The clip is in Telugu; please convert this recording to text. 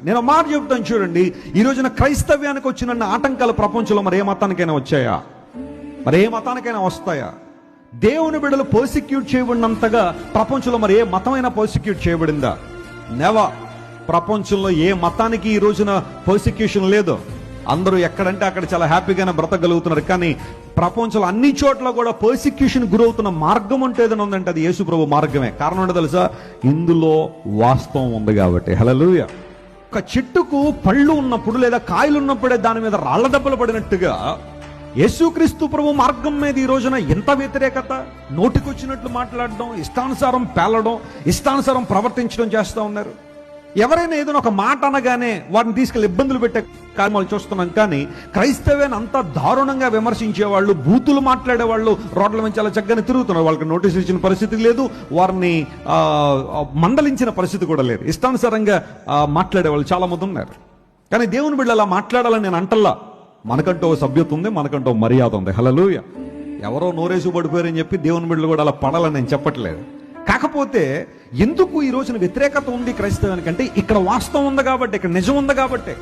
నేను మాట చెబుతాను చూడండి, ఈ రోజున క్రైస్తవ్యానికి వచ్చిన ఆటంకాలు ప్రపంచంలో మరి ఏ మతానికైనా వచ్చాయా? మరి ఏ మతానికైనా వస్తాయా? దేవుని బిడ్డలు పర్సిక్యూట్ చేయబడినంతగా ప్రపంచంలో మరి ఏ మతమైనా పర్సిక్యూట్ చేయబడిందా? నెవర్. ప్రపంచంలో ఏ మతానికి ఈ రోజున పర్సిక్యూషన్ లేదు. అందరూ ఎక్కడంటే అక్కడ చాలా హ్యాపీగానే బ్రతకగలుగుతున్నారు. కానీ ప్రపంచంలో అన్ని చోట్ల కూడా పర్సిక్యూషన్ గురవుతున్న మార్గం అంటే ఏదైనా ఉందంటే అది యేసు ప్రభు మార్గమే. కారణం ఏంటో తెలుసా? ఇందులో వాస్తవం ఉంది కాబట్టి. హల్లెలూయా. ఒక చెట్టుకు పళ్ళు ఉన్నప్పుడు లేదా కాయలు ఉన్నప్పుడే దాని మీద రాళ్ల దెబ్బలు పడినట్టుగా యేసుక్రీస్తు ప్రభు మార్గం మీద ఈ రోజున ఎంత వ్యతిరేకత, నోటికొచ్చినట్లు మాట్లాడడం, ఇష్టానుసారం పేలడం, ఇష్టానుసారం ప్రవర్తించడం చేస్తూ ఉన్నారు. ఎవరైనా ఏదైనా ఒక మాట అనగానే వాటిని తీసుకెళ్లి ఇబ్బందులు పెట్టే కార్యక్రమాలు చూస్తున్నాం. కానీ క్రైస్తవ్యాన్ని అంత దారుణంగా విమర్శించేవాళ్ళు, బూతులు మాట్లాడేవాళ్ళు రోడ్ల మీద చాలా చక్కగానే తిరుగుతున్నారు. వాళ్ళకి నోటీసులు ఇచ్చిన పరిస్థితి లేదు, వారిని మందలించిన పరిస్థితి కూడా లేదు. ఇష్టానుసారంగా మాట్లాడే వాళ్ళు చాలా మంది ఉన్నారు. కానీ దేవుని బిడ్డలు అలా మాట్లాడాలని నేను అంటల్లా. మనకంటూ ఒక సభ్యత ఉంది, మనకంటూ మర్యాద ఉంది. హల్లెలూయా. ఎవరో నోరేసు పడిపోయారని చెప్పి దేవుని బిడ్డలు కూడా అలా పడాలని నేను చెప్పట్లేదు. కాకపోతే ఎందుకు ఈ రోజున వ్యతిరేకత ఉంది క్రైస్తవానికి అంటే ఇక్కడ వాస్తవం ఉంది కాబట్టి, ఇక్కడ నిజం ఉంది కాబట్టి.